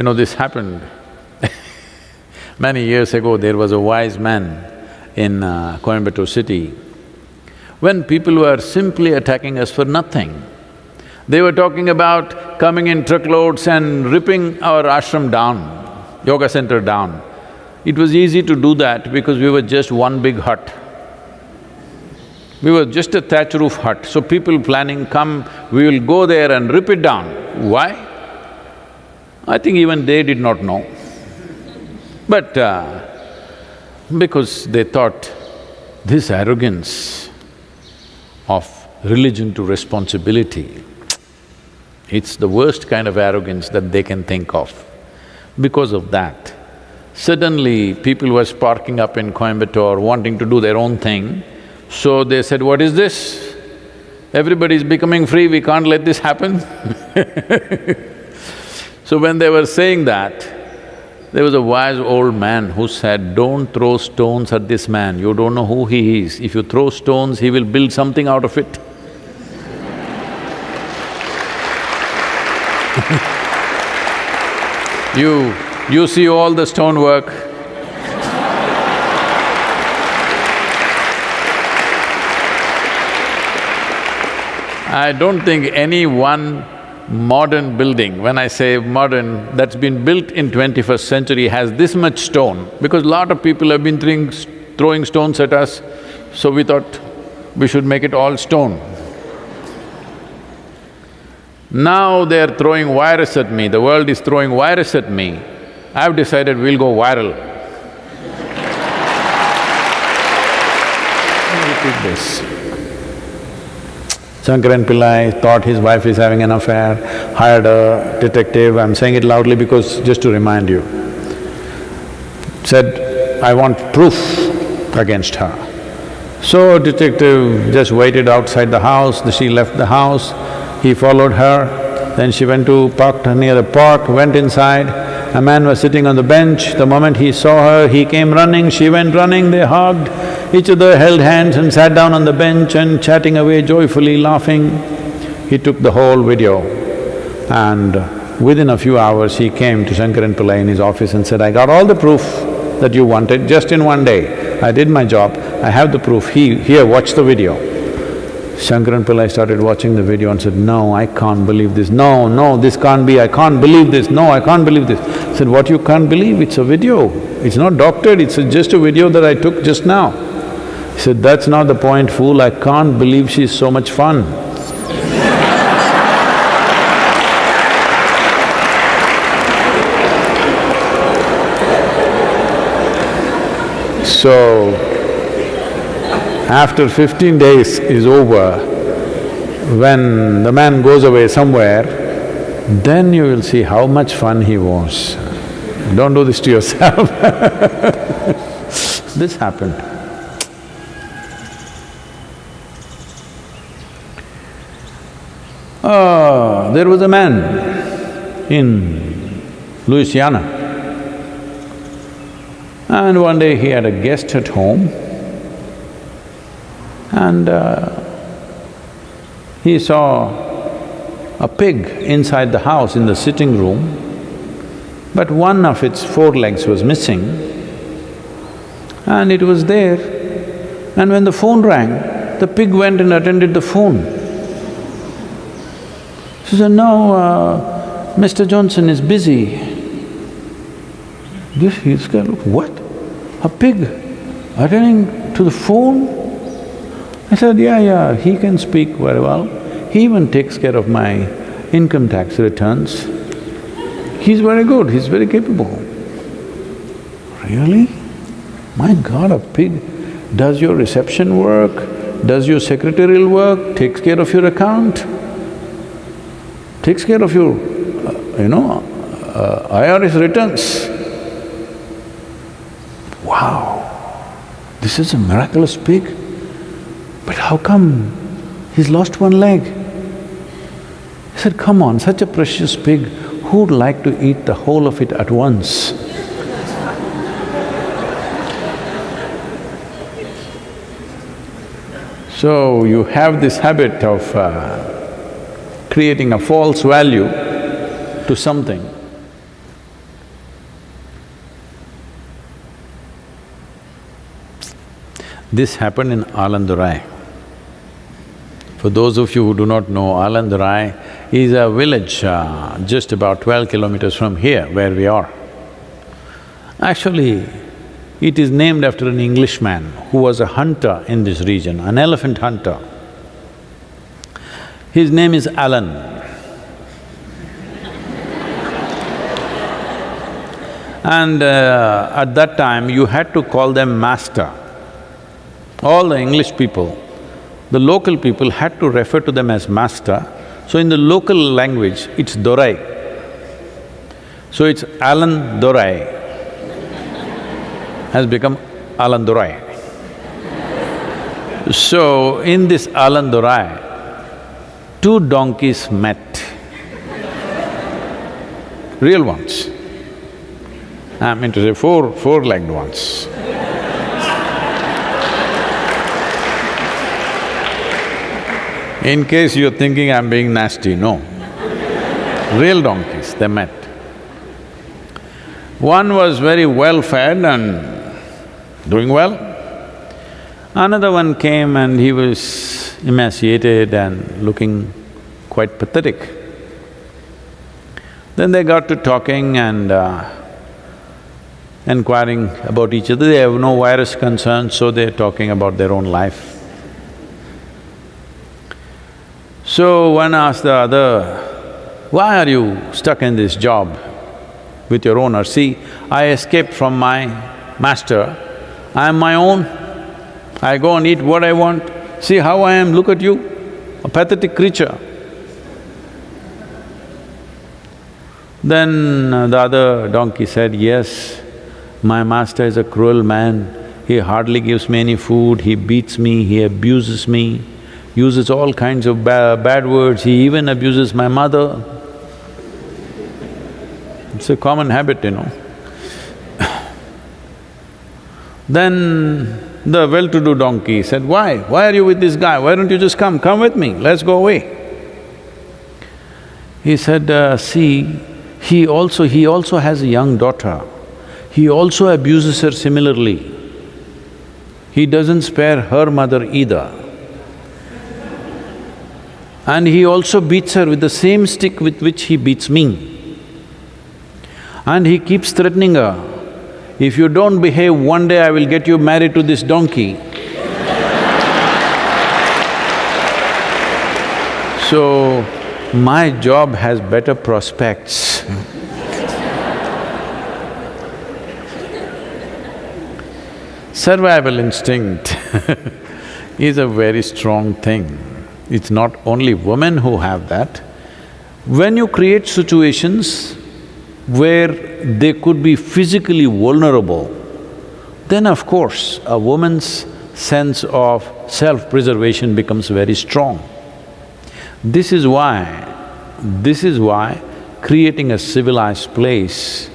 this happened many years ago. There was a wise man in Coimbatore city. When people were simply attacking us for nothing, they were talking about coming in truckloads and ripping our ashram down, yoga center down. It was easy to do that because we were just one big hut. We were just a thatch roof hut, so people planning, come, we will go there and rip it down. Why? I think even they did not know. But because they thought this arrogance of religion to responsibility, it's the worst kind of arrogance that they can think of. Because of that, suddenly people were sparking up in Coimbatore, wanting to do their own thing. So they said, what is this? Everybody is becoming free, we can't let this happen. So when they were saying that, there was a wise old man who said, don't throw stones at this man, you don't know who he is. If you throw stones, he will build something out of it. You see all the stonework. I don't think any one modern building, when I say modern, that's been built in 21st century has this much stone, because lot of people have been throwing stones at us, so we thought we should make it all stone. Now they're throwing virus at me, the world is throwing virus at me. I've decided we'll go viral. Repeat this. Shankaran Pillai thought his wife is having an affair, hired a detective. I'm saying it loudly because just to remind you. Said, I want proof against her. So detective just waited outside the house, she left the house, he followed her, then she went to parked near the park, went inside. A man was sitting on the bench. The moment he saw her, he came running, she went running, they hugged. Each other held hands and sat down on the bench and chatting away joyfully, laughing. He took the whole video and within a few hours he came to Shankaran Pillai in his office and said, I got all the proof that you wanted just in one day. I did my job, I have the proof, here, watch the video. Shankaran Pillai started watching the video and said, no, I can't believe this, no, this can't be, I can't believe this, no, I can't believe this. I said, what you can't believe? It's a video, it's not doctored, it's just a video that I took just now. He said, that's not the point, fool, I can't believe she's so much fun. So, after 15 days is over, when the man goes away somewhere, then you will see how much fun he was. Don't do this to yourself. This happened. There was a man in Louisiana, and one day he had a guest at home and he saw a pig inside the house in the sitting room, but one of its four legs was missing and it was there. And when the phone rang, the pig went and attended the phone. She said, no, Mr. Johnson is busy. This guy looked, what? A pig attending to the phone? I said, yeah, he can speak very well. He even takes care of my income tax returns. He's very good, he's very capable. Really? My God, a pig does your reception work, does your secretarial work, takes care of your account, takes care of your, IRS returns. Wow, this is a miraculous pig. But how come he's lost one leg? I said, come on, such a precious pig, who'd like to eat the whole of it at once? So you have this habit of creating a false value to something. This happened in Alandurai. For those of you who do not know, Alandurai is a village just about 12 kilometers from here, where we are. Actually, it is named after an Englishman who was a hunter in this region, an elephant hunter. His name is Alan. And at that time, you had to call them master. All the English people, the local people had to refer to them as master. So in the local language, it's Dorai. So it's Alan Dorai has become Alan Dorai. So in this Alan Dorai, two donkeys met, real ones. I mean to say four-legged ones. In case you're thinking I'm being nasty, no. Real donkeys, they met. One was very well-fed and doing well. Another one came and he was emaciated and looking quite pathetic. Then they got to talking and inquiring about each other. They have no virus concerns, so they're talking about their own life. So one asked the other, "Why are you stuck in this job with your owner? See, I escaped from my master, I am my own, I go and eat what I want. See how I am, look at you, a pathetic creature." Then the other donkey said, "Yes, my master is a cruel man, he hardly gives me any food, he beats me, he abuses me, uses all kinds of bad words, he even abuses my mother." It's a common habit, you know. Then the well-to-do donkey said, "Why? Why are you with this guy? Why don't you just come with me, let's go away." He said, "See, he also has a young daughter. He also abuses her similarly. He doesn't spare her mother either. And he also beats her with the same stick with which he beats me. And he keeps threatening her, if you don't behave, one day I will get you married to this donkey." So, my job has better prospects. Survival instinct is a very strong thing. It's not only women who have that. When you create situations where they could be physically vulnerable, then of course a woman's sense of self-preservation becomes very strong. This is why creating a civilized place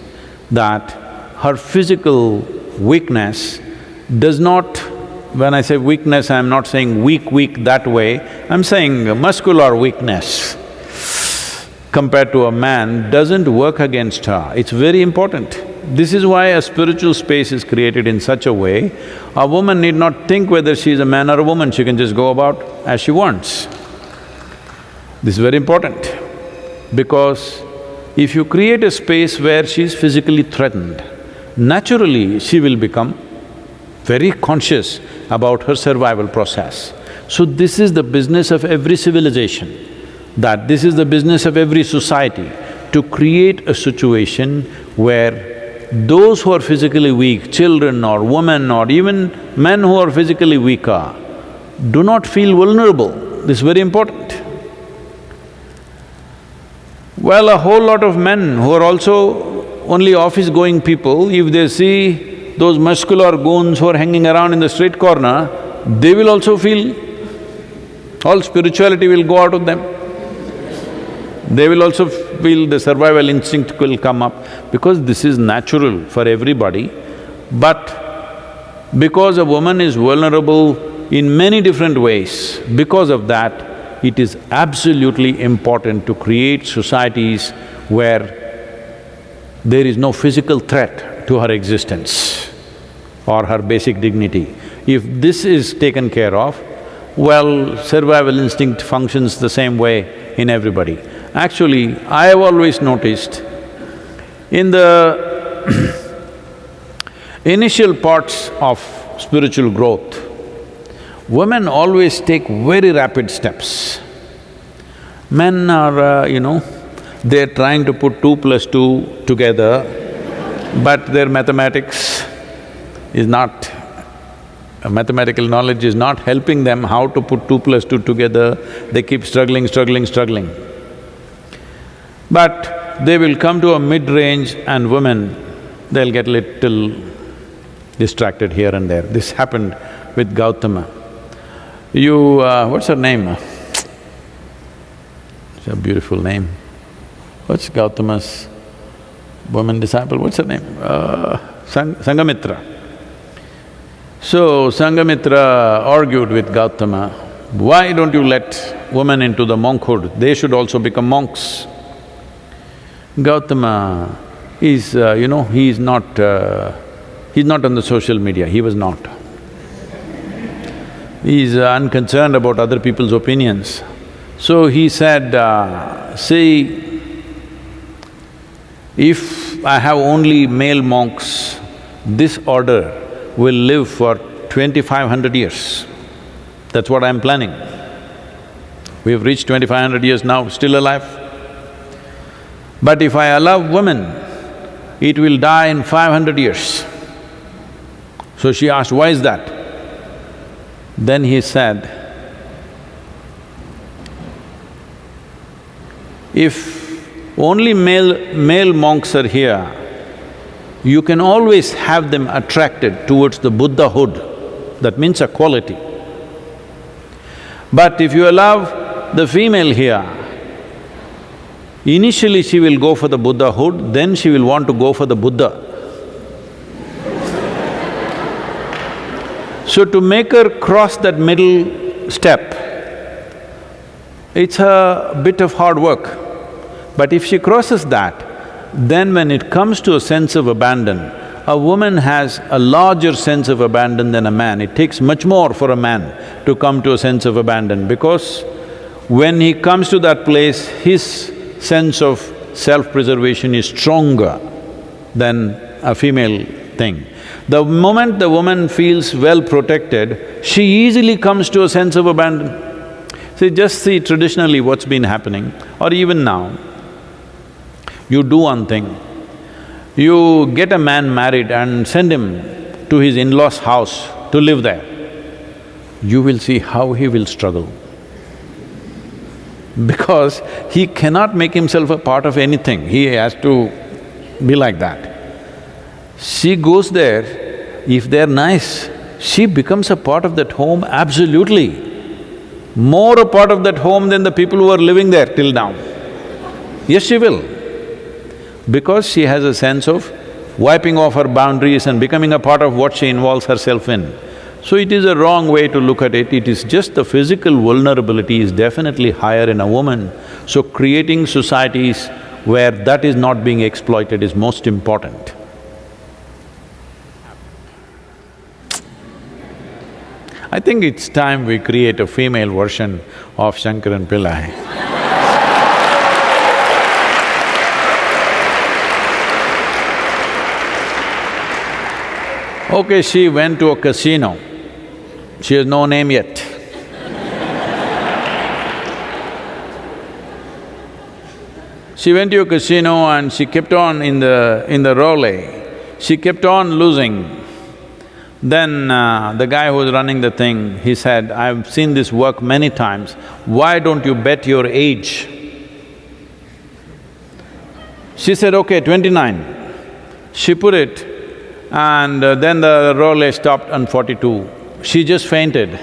that her physical weakness does not… When I say weakness, I'm not saying weak that way, I'm saying muscular weakness compared to a man doesn't work against her, it's very important. This is why a spiritual space is created in such a way, a woman need not think whether she is a man or a woman, she can just go about as she wants. This is very important, because if you create a space where she is physically threatened, naturally she will become very conscious about her survival process. So this is the business of every civilization, that this is the business of every society, to create a situation where those who are physically weak, children or women or even men who are physically weaker, do not feel vulnerable. This is very important. Well, a whole lot of men who are also only office-going people, if they see those muscular goons who are hanging around in the street corner, they will also feel… all spirituality will go out of them. They will also feel the survival instinct will come up, because this is natural for everybody. But because a woman is vulnerable in many different ways, because of that, it is absolutely important to create societies where there is no physical threat to her existence or her basic dignity. If this is taken care of, well, survival instinct functions the same way in everybody. Actually, I have always noticed, in the initial parts of spiritual growth, women always take very rapid steps. Men are, they're trying to put 2 plus 2 together, but their mathematics is not… mathematical knowledge is not helping them how to put 2 plus 2 together. They keep struggling. But they will come to a mid-range and women, they'll get little distracted here and there. This happened with Gautama. What's her name? It's a beautiful name. What's Gautama's woman disciple, what's her name? Sangamitra. So, Sangamitra argued with Gautama, why don't you let women into the monkhood? They should also become monks. Gautama is, he's not on the social media, he was not. He's unconcerned about other people's opinions. So he said, see, if I have only male monks, this order will live for 2500 years. That's what I'm planning. We have reached 2500 years now, still alive. But if I allow women, it will die in 500 years. So she asked, why is that? Then he said, if only male monks are here, you can always have them attracted towards the Buddhahood, that means a quality. But if you allow the female here, initially she will go for the Buddhahood, then she will want to go for the Buddha. So to make her cross that middle step, it's a bit of hard work. But if she crosses that, then when it comes to a sense of abandon, a woman has a larger sense of abandon than a man. It takes much more for a man to come to a sense of abandon, because when he comes to that place, his sense of self-preservation is stronger than a female thing. The moment the woman feels well protected, she easily comes to a sense of abandon. Just see traditionally what's been happening, or even now. You do one thing, you get a man married and send him to his in-laws' house to live there. You will see how he will struggle. Because he cannot make himself a part of anything, he has to be like that. She goes there, if they're nice, she becomes a part of that home absolutely. More a part of that home than the people who are living there till now. Yes, she will. Because she has a sense of wiping off her boundaries and becoming a part of what she involves herself in. So it is a wrong way to look at it, it is just the physical vulnerability is definitely higher in a woman. So creating societies where that is not being exploited is most important. I think it's time we create a female version of Shankaran Pillai. Okay, she went to a casino. She has no name yet. She went to a casino and she kept on in the roulette, she kept on losing. Then the guy who was running the thing, he said, I've seen this work many times, why don't you bet your age? She said, okay, 29. She put it, and then the roulette stopped on 42. She just fainted.